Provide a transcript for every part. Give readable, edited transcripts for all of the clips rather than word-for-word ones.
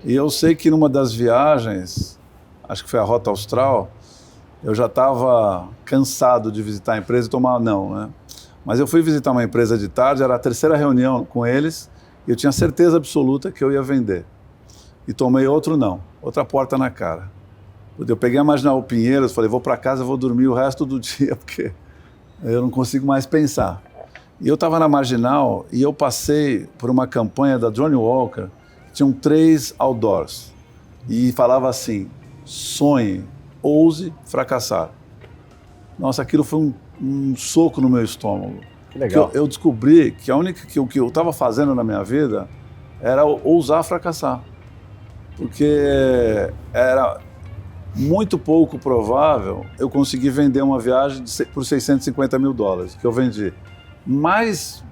E eu sei que numa das viagens, acho que foi a Rota Austral, eu já estava cansado de visitar a empresa e tomar não, né? Mas eu fui visitar uma empresa de tarde, era a terceira reunião com eles, e eu tinha certeza absoluta que eu ia vender. E tomei outro não, outra porta na cara. Eu peguei a Marginal Pinheiros, falei, vou para casa, vou dormir o resto do dia, porque eu não consigo mais pensar. E eu estava na Marginal e eu passei por uma campanha da Johnny Walker, tinham 3 outdoors, e falava assim, sonhe, ouse, fracassar. Nossa, aquilo foi um soco no meu estômago. Que legal. Eu descobri que o que eu estava fazendo na minha vida era ousar fracassar. Porque era muito pouco provável eu conseguir vender uma viagem por $650 mil, que eu vendi. Mais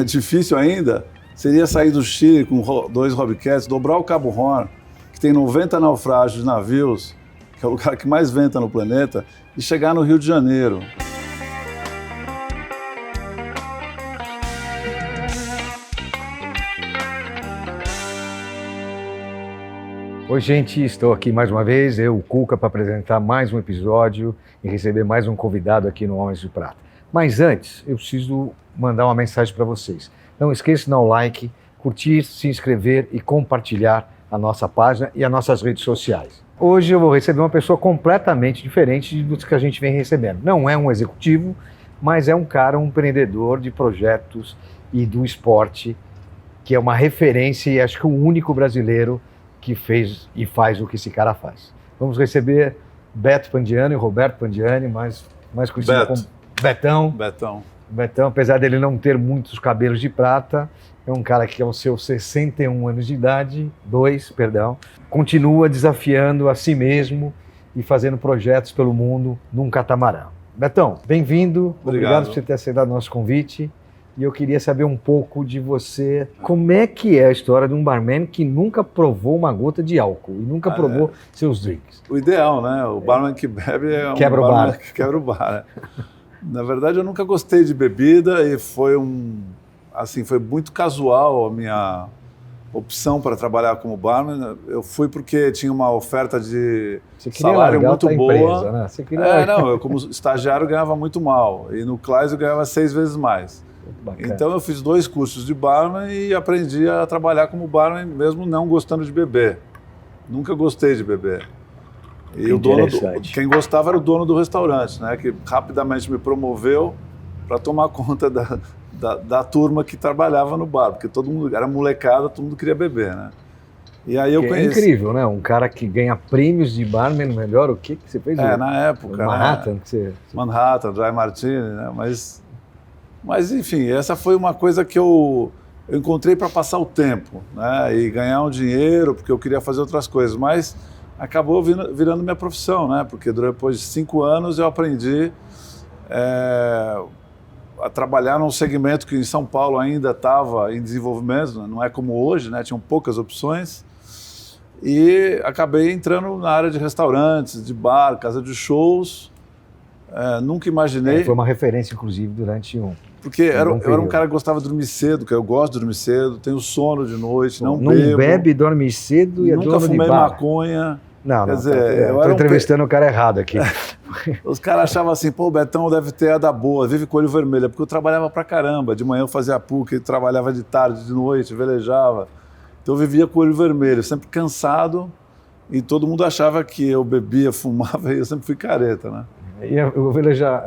difícil ainda seria sair do Chile com 2 Hobcats, dobrar o Cabo Horn, que tem 90 naufrágios de navios, que é o lugar que mais venta no planeta, e chegar no Rio de Janeiro. Oi, gente, estou aqui mais uma vez, eu, o Cuca, para apresentar mais um episódio e receber mais um convidado aqui no Homens de Prata. Mas antes, eu preciso mandar uma mensagem para vocês. Não esqueça de dar um like, curtir, se inscrever e compartilhar a nossa página e as nossas redes sociais. Hoje eu vou receber uma pessoa completamente diferente dos que a gente vem recebendo. Não é um executivo, mas é um cara, um empreendedor de projetos e do esporte, que é uma referência e acho que o único brasileiro que fez e faz o que esse cara faz. Vamos receber Beto Pandiani, Roberto Pandiani, mais conhecido como Betão. Betão, apesar dele não ter muitos cabelos de prata, é um cara que aos seus 61 anos de idade, continua desafiando a si mesmo e fazendo projetos pelo mundo num catamarã. Betão, bem-vindo, obrigado por você ter aceitado o nosso convite. E eu queria saber um pouco de você, como é que é a história de um barman que nunca provou uma gota de álcool e nunca provou seus drinks? O ideal, né? O barman que bebe é quebra o bar. Que quebra o bar. Na verdade, eu nunca gostei de bebida e foi muito casual a minha opção para trabalhar como barman. Eu fui porque tinha uma oferta de salário muito boa. Empresa, né? Você queria... eu como estagiário ganhava muito mal e no Claes eu ganhava 6 vezes mais. Bacana. Então eu fiz 2 cursos de barman e aprendi a trabalhar como barman mesmo não gostando de beber. Nunca gostei de beber. E quem gostava era o dono do restaurante, né, que rapidamente me promoveu para tomar conta da turma que trabalhava no bar, porque todo mundo era molecada, todo mundo queria beber, né? E aí eu conheci... É incrível, né? Um cara que ganha prêmios de barman, melhor o que você fez? Na época. Manhattan, né? Manhattan, Dry Martini, né? Mas, enfim, essa foi uma coisa que eu encontrei para passar o tempo, né? E ganhar um dinheiro, porque eu queria fazer outras coisas. Mas acabou virando minha profissão, né? Porque depois de 5 anos eu aprendi a trabalhar num segmento que em São Paulo ainda estava em desenvolvimento, não é como hoje, né? Tinham poucas opções. E acabei entrando na área de restaurantes, de bar, casa de shows. Nunca imaginei... Foi uma referência, inclusive, durante Porque eu era um cara que gostava de dormir cedo, que eu gosto de dormir cedo, tenho sono de noite, não bebo. Não bebe, dorme cedo e é dono de bar. Nunca fumei maconha. Quer dizer, eu estou entrevistando o cara errado aqui. Os caras achavam assim, pô, o Betão deve ter a da boa, vive com o olho vermelho, porque eu trabalhava pra caramba. De manhã eu fazia PUC, trabalhava de tarde, de noite, velejava. Então eu vivia com o olho vermelho, sempre cansado, e todo mundo achava que eu bebia, fumava, e eu sempre fui careta, né? E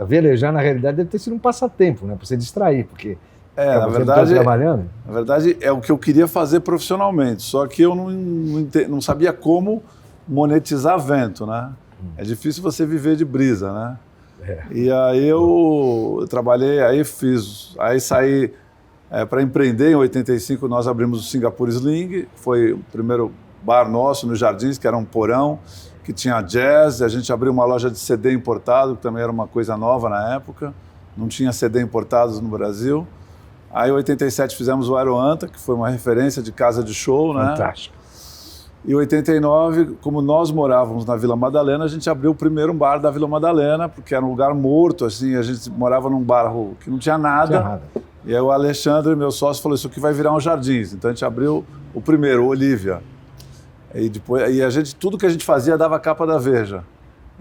velejar, na realidade, deve ter sido um passatempo, né? Para você distrair, porque na verdade, trabalhando. Na verdade, é o que eu queria fazer profissionalmente, só que eu não sabia como monetizar vento, né? É difícil você viver de brisa, né? E aí eu trabalhei, aí saí para empreender. Em 85 nós abrimos o Singapore Sling, foi o primeiro bar nosso nos Jardins, que era um porão, que tinha jazz. A gente abriu uma loja de CD importado, que também era uma coisa nova na época, não tinha CD importados no Brasil. Aí em 87 fizemos o Aeroanta, que foi uma referência de casa de show, né? Fantástico. E em 89, como nós morávamos na Vila Madalena, a gente abriu o primeiro bar da Vila Madalena, porque era um lugar morto, assim, a gente morava num bairro que não tinha nada. E aí o Alexandre, meu sócio, falou, isso aqui vai virar um Jardins. Então a gente abriu o primeiro, o Olivia. Tudo que a gente fazia dava capa da Veja.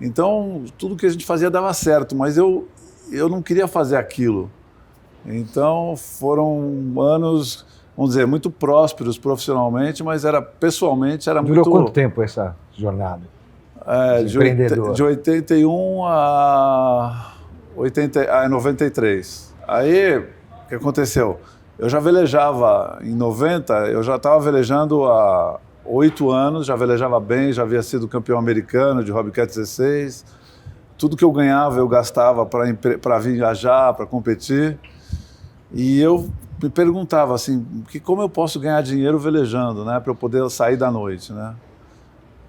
Então, tudo que a gente fazia dava certo, mas eu não queria fazer aquilo. Então, foram anos, vamos dizer, muito prósperos profissionalmente, mas pessoalmente era muito... Durou quanto tempo essa jornada? De 81 a 93. Aí, o que aconteceu? Eu já velejava em 90, eu já estava velejando há 8 anos, já velejava bem, já havia sido campeão americano de Hobbycat 16. Tudo que eu ganhava eu gastava para viajar, para competir. E eu me perguntava assim, como eu posso ganhar dinheiro velejando, né, para eu poder sair da noite, né?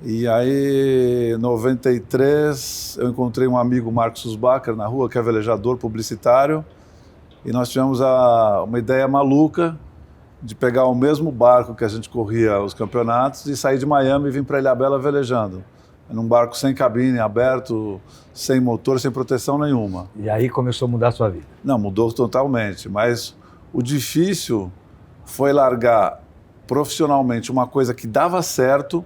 E aí, em 93, eu encontrei um amigo, Marcos Susbacher, na rua, que é velejador publicitário, e nós tivemos uma ideia maluca de pegar o mesmo barco que a gente corria os campeonatos e sair de Miami e vir para Ilhabela velejando. Num barco sem cabine, aberto, sem motor, sem proteção nenhuma. E aí começou a mudar a sua vida? Não, mudou totalmente, mas o difícil foi largar profissionalmente uma coisa que dava certo,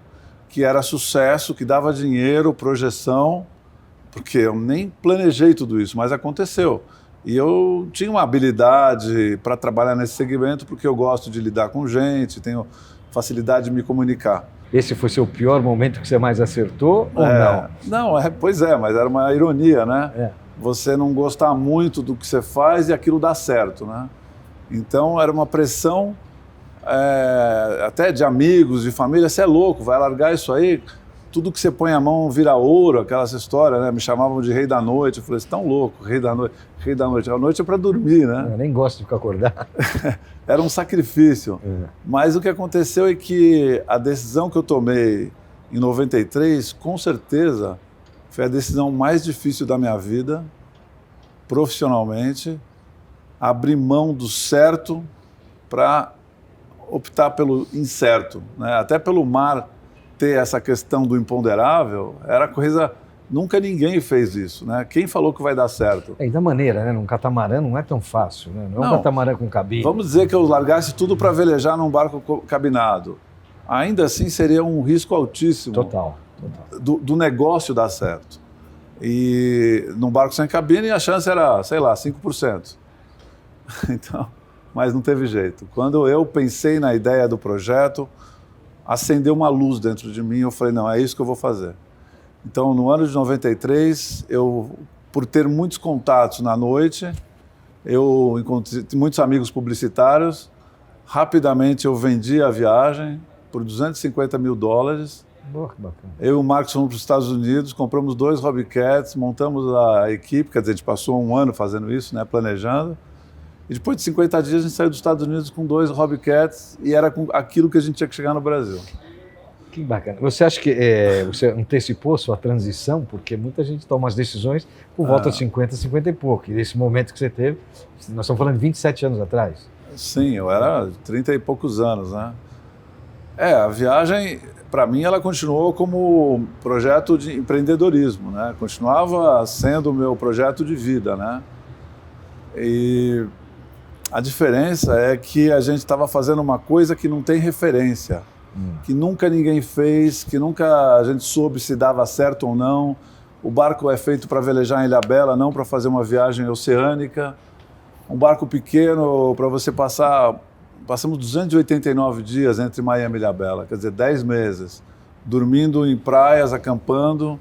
que era sucesso, que dava dinheiro, projeção, porque eu nem planejei tudo isso, mas aconteceu. E eu tinha uma habilidade para trabalhar nesse segmento, porque eu gosto de lidar com gente, tenho facilidade de me comunicar. Esse foi seu pior momento que você mais acertou ou não? Não, pois é, mas era uma ironia, né? Você não gostar muito do que você faz e aquilo dá certo, né? Então era uma pressão até de amigos, de família, você é louco, vai largar isso aí, tudo que você põe a mão vira ouro, aquelas histórias, né? Me chamavam de rei da noite, eu falei, você tá louco, rei da noite. A noite é para dormir, né? Eu nem gosto de ficar acordado. Era um sacrifício. Mas o que aconteceu é que a decisão que eu tomei em 93, com certeza, foi a decisão mais difícil da minha vida, profissionalmente, abrir mão do certo para optar pelo incerto, né? Até pelo mar ter essa questão do imponderável, era coisa... Nunca ninguém fez isso, né? Quem falou que vai dar certo? E da maneira, né? Num catamarã não é tão fácil, né? Não é um catamarã com cabine. Vamos dizer que eu largasse tudo para velejar num barco cabinado. Ainda assim seria um risco altíssimo. Total. Do negócio dar certo. E num barco sem cabine a chance era, sei lá, 5%. Então, mas não teve jeito. Quando eu pensei na ideia do projeto, acendeu uma luz dentro de mim, eu falei, não, é isso que eu vou fazer. Então, no ano de 93, por ter muitos contatos na noite, eu encontrei muitos amigos publicitários, rapidamente eu vendi a viagem por $250 mil. Boa, que bacana. Eu e o Marcos fomos para os Estados Unidos, compramos 2 Hobbycats, montamos a equipe, quer dizer, a gente passou um ano fazendo isso, né, planejando, e depois de 50 dias a gente saiu dos Estados Unidos com 2 Hobbycats e era com aquilo que a gente tinha que chegar no Brasil. Que bacana. Você acha que você antecipou sua transição? Porque muita gente toma as decisões por volta de 50, 50 e pouco. E nesse momento que você teve, nós estamos falando de 27 anos atrás. Sim, eu era 30 e poucos anos, né? A viagem, para mim, ela continuou como projeto de empreendedorismo, né? Continuava sendo o meu projeto de vida, né? E a diferença é que a gente estava fazendo uma coisa que não tem referência. Que nunca ninguém fez, que nunca a gente soube se dava certo ou não. O barco é feito para velejar em Ilhabela, não para fazer uma viagem oceânica. Um barco pequeno para você passamos 289 dias entre Miami e Ilhabela, quer dizer, 10 meses, dormindo em praias, acampando.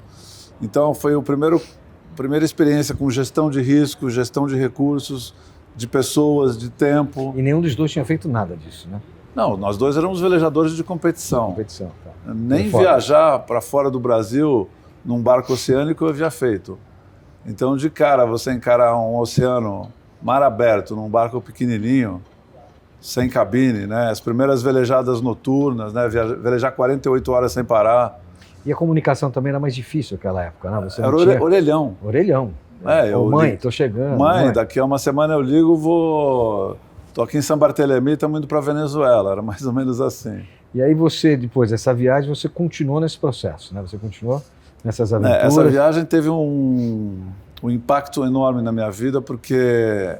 Então foi a primeira experiência com gestão de risco, gestão de recursos, de pessoas, de tempo. E nenhum dos dois tinha feito nada disso, né? Não, nós dois éramos velejadores de competição. Tá. Nem viajar para fora do Brasil num barco oceânico eu havia feito. Então, de cara, você encarar um oceano, mar aberto, num barco pequenininho, sem cabine, né? As primeiras velejadas noturnas, né? Velejar 48 horas sem parar. E a comunicação também era mais difícil naquela época, né? Você era não tinha... orelhão. Orelhão. Mãe, tô chegando. Mãe, daqui a uma semana eu ligo, tô aqui em San Bartolomé, estamos indo para a Venezuela, era mais ou menos assim. E aí você, depois dessa viagem, você continuou nesse processo, né? Você continuou nessas aventuras. Essa viagem teve um impacto enorme na minha vida, porque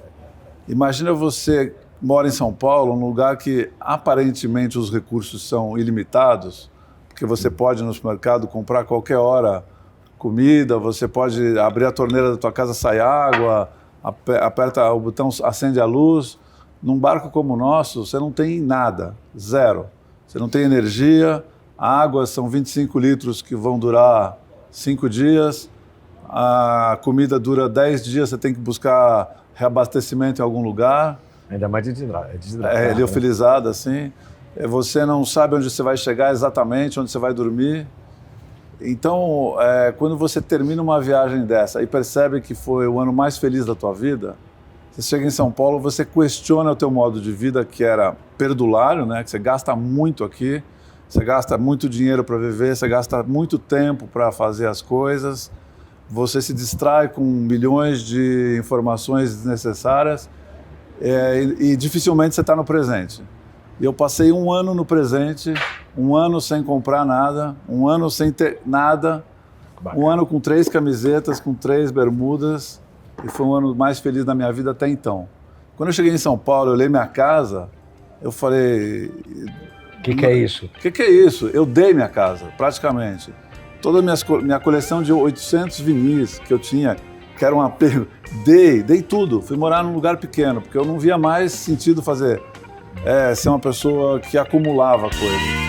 imagina você mora em São Paulo, um lugar que aparentemente os recursos são ilimitados, porque você pode ir no supermercado comprar a qualquer hora comida, você pode abrir a torneira da tua casa, sai água, aperta o botão, acende a luz. Num barco como o nosso, você não tem nada, zero. Você não tem energia, a água são 25 litros que vão durar 5 dias, a comida dura 10 dias, você tem que buscar reabastecimento em algum lugar. Ainda mais desidratado. É liofilizado, assim. Você não sabe onde você vai chegar exatamente, onde você vai dormir. Então, quando você termina uma viagem dessa e percebe que foi o ano mais feliz da tua vida, você chega em São Paulo, você questiona o teu modo de vida, que era perdulário, né? Que você gasta muito aqui, você gasta muito dinheiro para viver, você gasta muito tempo para fazer as coisas, você se distrai com milhões de informações desnecessárias e dificilmente você está no presente. E eu passei um ano no presente, um ano sem comprar nada, um ano sem ter nada, um ano com 3 camisetas, com 3 bermudas, e foi um ano mais feliz da minha vida até então. Quando eu cheguei em São Paulo, eu olhei minha casa, eu falei... O que é isso? O que é isso? Eu dei minha casa, praticamente. Toda a minha coleção de 800 vinis que eu tinha, que era um apego, dei tudo. Fui morar num lugar pequeno, porque eu não via mais sentido ser uma pessoa que acumulava coisas.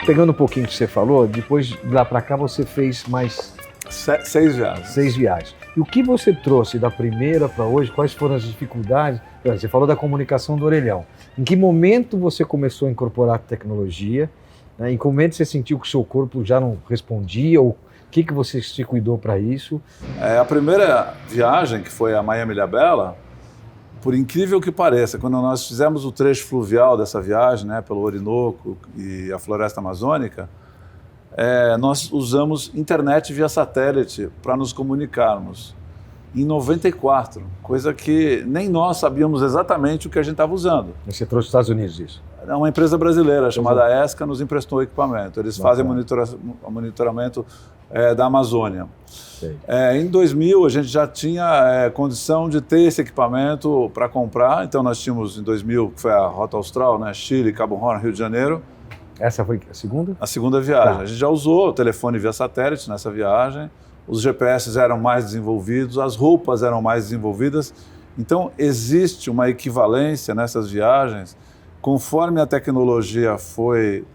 Pegando um pouquinho que você falou, depois de lá para cá você fez mais 6 viagens. 6 viagens. E o que você trouxe da primeira para hoje? Quais foram as dificuldades? Você falou da comunicação do orelhão. Em que momento você começou a incorporar tecnologia? Né? Em que momento você sentiu que o seu corpo já não respondia? Ou o que você se cuidou para isso? A primeira viagem, que foi a Miami-Ilhabela, por incrível que pareça, quando nós fizemos o trecho fluvial dessa viagem, né, pelo Orinoco e a Floresta Amazônica, nós usamos internet via satélite para nos comunicarmos. Em 94, coisa que nem nós sabíamos exatamente o que a gente estava usando. Você trouxe dos Estados Unidos isso? Uma empresa brasileira chamada ESCA nos emprestou equipamento. Eles fazem monitoramento da Amazônia. Em 2000, a gente já tinha condição de ter esse equipamento para comprar. Então, nós tínhamos, em 2000, que foi a Rota Austral, né, Chile, Cabo Horn, Rio de Janeiro. Essa foi a segunda? A segunda viagem. Tá. A gente já usou o telefone via satélite nessa viagem. Os GPS eram mais desenvolvidos, as roupas eram mais desenvolvidas. Então, existe uma equivalência nessas viagens. Conforme a tecnologia foi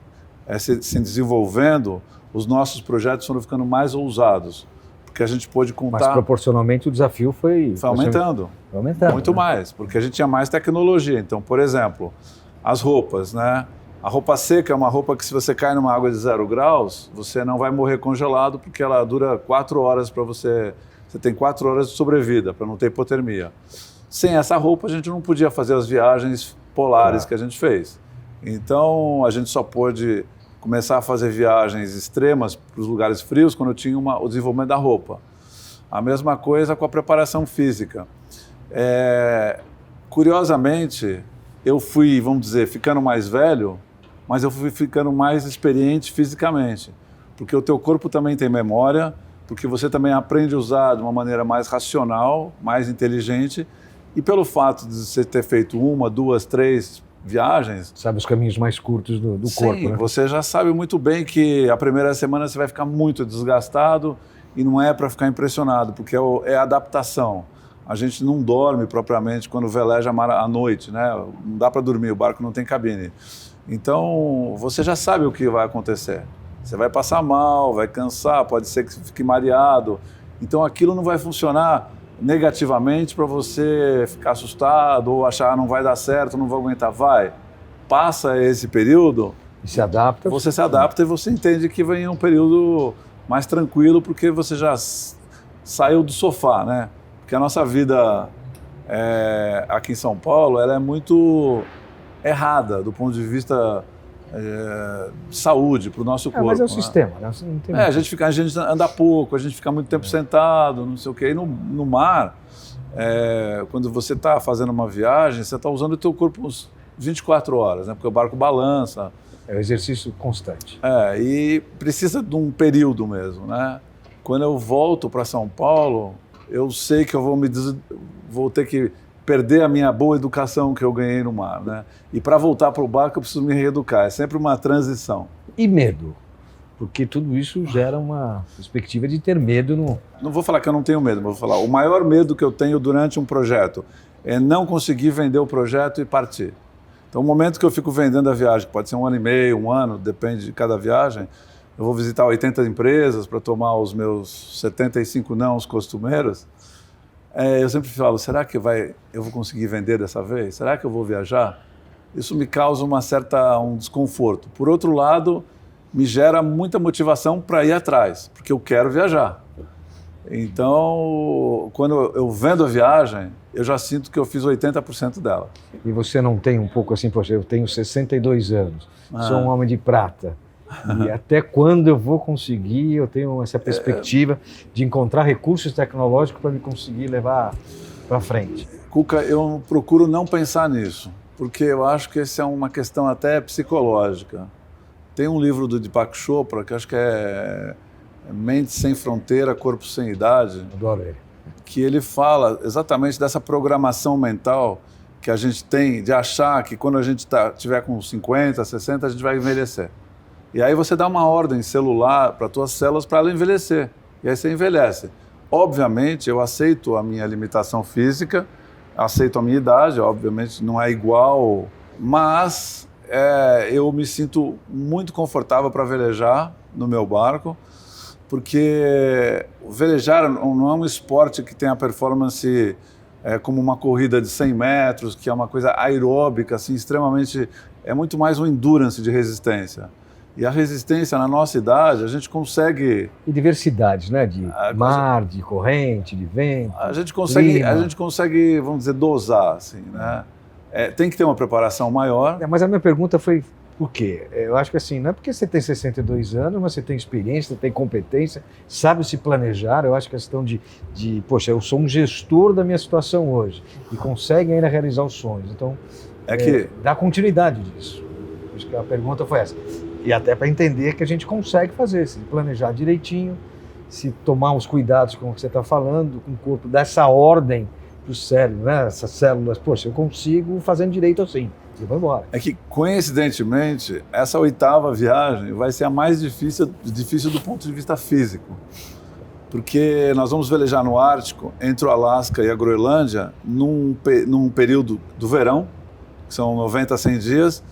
se desenvolvendo, os nossos projetos foram ficando mais ousados, porque a gente pôde contar... Mas proporcionalmente o desafio foi aumentando. Foi aumentando. Muito, né? mais, porque a gente tinha mais tecnologia. Então, por exemplo, as roupas, né? A roupa seca é uma roupa que, se você cai numa água de 0 graus, você não vai morrer congelado, porque ela dura 4 horas para você... Você tem 4 horas de sobrevida, para não ter hipotermia. Sem essa roupa, a gente não podia fazer as viagens polares que a gente fez. Então, a gente só pôde começar a fazer viagens extremas para os lugares frios quando eu tinha o desenvolvimento da roupa. A mesma coisa com a preparação física. Curiosamente, eu fui, vamos dizer, ficando mais velho, mas eu fui ficando mais experiente fisicamente, porque o teu corpo também tem memória, porque você também aprende a usar de uma maneira mais racional, mais inteligente, e pelo fato de você ter feito 1, 2, 3 viagens... Sabe os caminhos mais curtos do corpo, né? Você já sabe muito bem que a primeira semana você vai ficar muito desgastado e não é para ficar impressionado, porque é adaptação. A gente não dorme propriamente quando veleja à noite, né? Não dá para dormir, o barco não tem cabine. Então, você já sabe o que vai acontecer. Você vai passar mal, vai cansar, pode ser que fique mareado. Então, aquilo não vai funcionar negativamente para você ficar assustado ou achar não vai dar certo, não vou aguentar. Vai, passa esse período, e se adapta. Você se adapta e você entende que vem um período mais tranquilo, porque você já saiu do sofá, né? Porque a nossa vida aqui em São Paulo, ela é muito errada do ponto de vista de saúde para o nosso corpo. Mas é o né? sistema, né? Não tem a gente anda pouco, a gente fica muito tempo sentado, não sei o quê. E no mar, quando você está fazendo uma viagem, você está usando o teu corpo 24 horas, né? Porque o barco balança. É um exercício constante. E precisa de um período mesmo, né? Quando eu volto para São Paulo, eu sei que eu vou ter que perder a minha boa educação que eu ganhei no mar, né? E para voltar para o barco eu preciso me reeducar, é sempre uma transição. E medo? Porque tudo isso gera uma perspectiva de ter medo no... Não vou falar que eu não tenho medo, mas vou falar, o maior medo que eu tenho durante um projeto é não conseguir vender o projeto e partir. Então, o momento que eu fico vendendo a viagem, que pode ser 1 ano e meio, 1 ano, depende de cada viagem, eu vou visitar 80 empresas para tomar os meus 75 nãos costumeiros, eu sempre falo, será que eu vou conseguir vender dessa vez? Será que eu vou viajar? Isso me causa um desconforto. Por outro lado, me gera muita motivação para ir atrás, porque eu quero viajar. Então, quando eu vendo a viagem, eu já sinto que eu fiz 80% dela. E você não tem um pouco assim, poxa, eu tenho 62 anos, sou um homem de prata, e até quando eu vou conseguir, eu tenho essa perspectiva de encontrar recursos tecnológicos para me conseguir levar para frente. Cuca, eu procuro não pensar nisso, porque eu acho que essa é uma questão até psicológica. Tem um livro do Deepak Chopra, que acho que é Mente Sem Fronteira, Corpo Sem Idade, Adoro ele. Que ele fala exatamente dessa programação mental que a gente tem de achar que quando a gente tiver com 50, 60, a gente vai envelhecer. E aí você dá uma ordem celular para as tuas células para ela envelhecer. E aí você envelhece. Obviamente, eu aceito a minha limitação física, aceito a minha idade, obviamente não é igual, mas eu me sinto muito confortável para velejar no meu barco, porque velejar não é um esporte que tem a performance como uma corrida de 100 metros, que é uma coisa aeróbica, assim, extremamente... É muito mais um endurance de resistência. E a resistência na nossa idade, a gente consegue... E diversidades, né? De mar, de corrente, de vento, a gente consegue, vamos dizer, dosar, assim, né? Tem que ter uma preparação maior. Mas a minha pergunta foi... Por quê? Eu acho que assim, não é porque você tem 62 anos, mas você tem experiência, tem competência, sabe se planejar. Eu acho que a questão poxa, eu sou um gestor da minha situação hoje e consegue ainda realizar os sonhos. Então, dá continuidade disso. Acho que a pergunta foi essa. E até para entender que a gente consegue fazer, se planejar direitinho, se tomar os cuidados com o que você está falando, com o corpo, dar essa ordem para o cérebro, né? Essas células, poxa, eu consigo fazendo direito assim. E vou embora. É que, coincidentemente, essa 8ª viagem vai ser a mais difícil do ponto de vista físico. Porque nós vamos velejar no Ártico, entre o Alasca e a Groenlândia, num período do verão, que são 90 a 100 dias,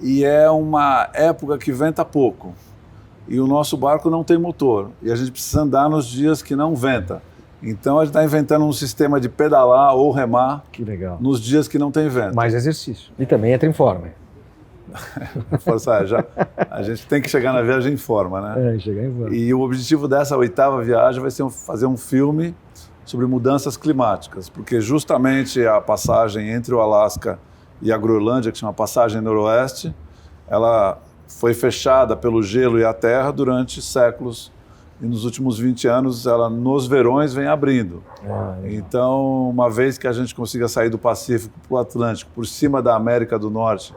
e é uma época que venta pouco. E o nosso barco não tem motor, e a gente precisa andar nos dias que não venta. Então a gente está inventando um sistema de pedalar ou remar. Que legal. Nos dias que não tem vento. Mais exercício. E também entra em forma. A gente tem que chegar na viagem em forma, né? Chegar em forma. E o objetivo dessa 8ª viagem vai ser fazer um filme sobre mudanças climáticas, porque justamente a passagem entre o Alasca e a Groenlândia, que chama Passagem Noroeste, ela foi fechada pelo gelo e a terra durante séculos. E nos últimos 20 anos, ela nos verões vem abrindo. Então, uma vez que a gente consiga sair do Pacífico para o Atlântico, por cima da América do Norte,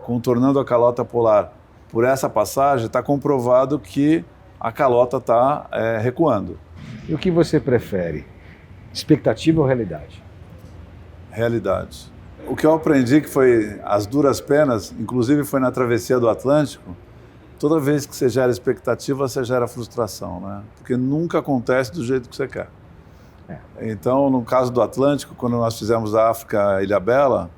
contornando a calota polar, por essa passagem, está comprovado que a calota está recuando. E o que você prefere? Expectativa ou realidade? Realidade. O que eu aprendi, que foi as duras penas, inclusive foi na travessia do Atlântico, toda vez que você gera expectativa, você gera frustração, né? Porque nunca acontece do jeito que você quer. Então, no caso do Atlântico, quando nós fizemos a África a Ilhabela,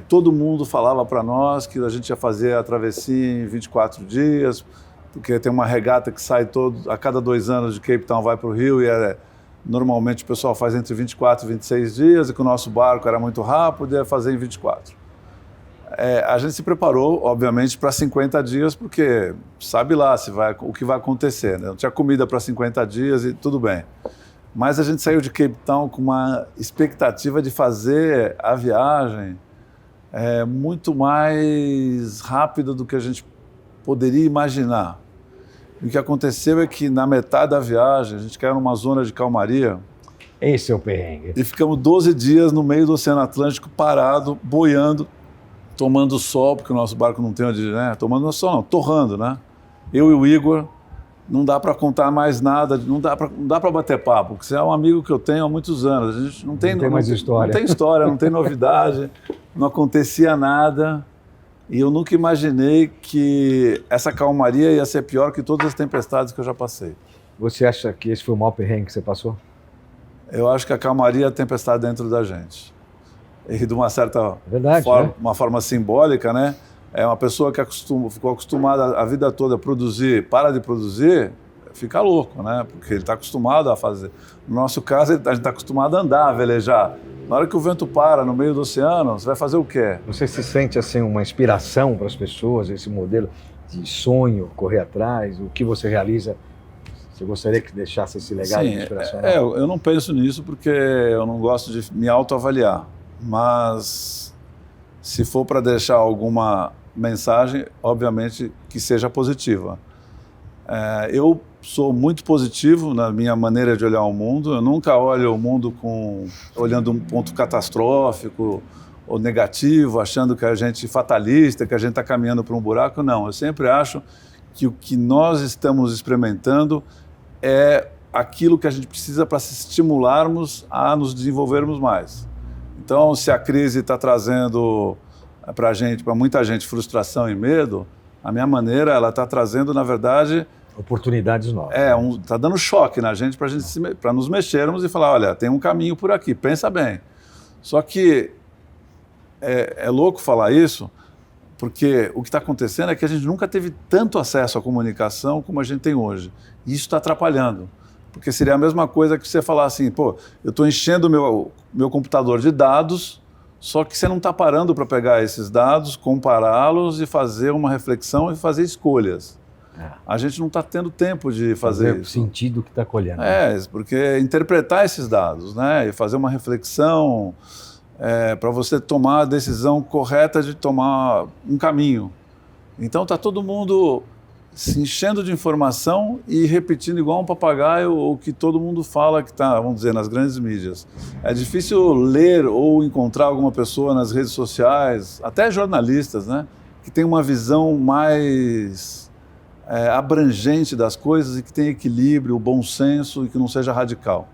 todo mundo falava para nós que a gente ia fazer a travessia em 24 dias, porque tem uma regata que sai a cada 2 anos de Cape Town, vai para o Rio, e normalmente o pessoal faz entre 24 e 26 dias, e que o nosso barco era muito rápido, ia fazer em 24. A gente se preparou, obviamente, para 50 dias, porque sabe lá o que vai acontecer, né? Não tinha comida para 50 dias e tudo bem. Mas a gente saiu de Cape Town com uma expectativa de fazer a viagem muito mais rápida do que a gente poderia imaginar. E o que aconteceu é que, na metade da viagem, a gente caiu numa zona de calmaria. Esse é o perrengue. E ficamos 12 dias no meio do Oceano Atlântico, parado, boiando, tomando sol, porque o nosso barco não tem onde, né? Tomando sol não, torrando, né? Eu e o Igor, não dá para contar mais nada, não dá para bater papo, porque você é um amigo que eu tenho há muitos anos. A gente não tem mais história. Não tem história, não tem novidade, não acontecia nada. E eu nunca imaginei que essa calmaria ia ser pior que todas as tempestades que eu já passei. Você acha que esse foi o maior perrengue que você passou? Eu acho que a calmaria é a tempestade dentro da gente. E de uma certa forma, né? uma forma simbólica, né? É uma pessoa que ficou acostumada a vida toda a produzir, para de produzir, fica louco, né? Porque ele está acostumado a fazer. No nosso caso, a gente está acostumado a andar, a velejar. Na hora que o vento para no meio do oceano, você vai fazer o quê? Você se sente assim uma inspiração para as pessoas, esse modelo de sonho, correr atrás, o que você realiza? Você gostaria que deixasse esse legado de inspiração? Eu não penso nisso porque eu não gosto de me autoavaliar. Mas se for para deixar alguma mensagem, obviamente que seja positiva. Eu sou muito positivo na minha maneira de olhar o mundo. Eu nunca olho o mundo olhando um ponto catastrófico ou negativo, achando que a gente é fatalista, que a gente está caminhando para um buraco. Não, eu sempre acho que o que nós estamos experimentando é aquilo que a gente precisa para se estimularmos a nos desenvolvermos mais. Então, se a crise está trazendo para muita gente, frustração e medo, a minha maneira, ela está trazendo, na verdade... oportunidades novas. Está dando choque na gente para nos mexermos e falar, olha, tem um caminho por aqui, pensa bem. Só que é louco falar isso, porque o que está acontecendo é que a gente nunca teve tanto acesso à comunicação como a gente tem hoje. E isso está atrapalhando. Porque seria a mesma coisa que você falar assim, pô, eu estou enchendo o meu computador de dados, só que você não está parando para pegar esses dados, compará-los e fazer uma reflexão e fazer escolhas. A gente não está tendo tempo de fazer isso. Sentido que está colhendo. Porque interpretar esses dados, né, e fazer uma reflexão para você tomar a decisão correta de tomar um caminho. Então está todo mundo se enchendo de informação e repetindo igual um papagaio o que todo mundo fala que está, vamos dizer, nas grandes mídias. É difícil ler ou encontrar alguma pessoa nas redes sociais, até jornalistas, né, que tem uma visão mais abrangente das coisas e que tem equilíbrio, bom senso e que não seja radical.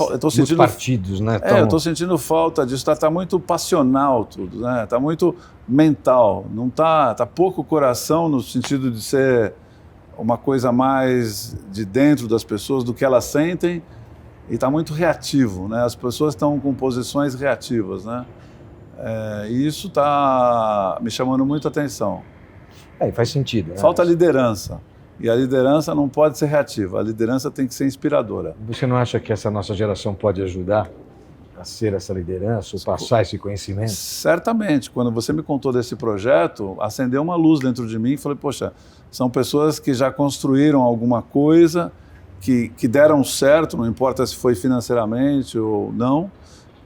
Eu tô sentindo, muitos partidos, né? Eu estou sentindo falta disso, está muito passional tudo, né? Está muito mental, não tá pouco coração no sentido de ser uma coisa mais de dentro das pessoas, do que elas sentem, e está muito reativo, né? As pessoas estão com posições reativas, né? E isso está me chamando muita atenção. Faz sentido. Né? Falta liderança. E a liderança não pode ser reativa, a liderança tem que ser inspiradora. Você não acha que essa nossa geração pode ajudar a ser essa liderança, ou passar esse conhecimento? Certamente. Quando você me contou desse projeto, acendeu uma luz dentro de mim e falei, poxa, são pessoas que já construíram alguma coisa, que deram certo, não importa se foi financeiramente ou não,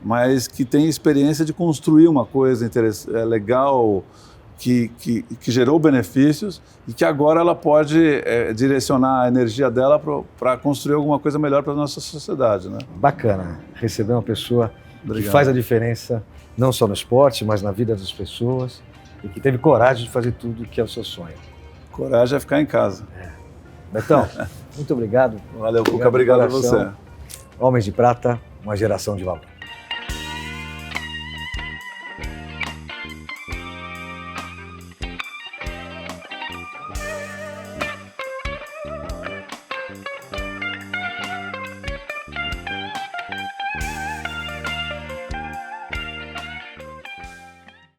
mas que têm experiência de construir uma coisa legal, que gerou benefícios e que agora ela pode direcionar a energia dela para construir alguma coisa melhor para a nossa sociedade, né? Bacana receber uma pessoa que faz a diferença, não só no esporte, mas na vida das pessoas, e que teve coragem de fazer tudo que é o seu sonho. Coragem é ficar em casa. Betão, muito obrigado. Valeu, Cuca, obrigado a você. Homens de Prata, uma geração de valor.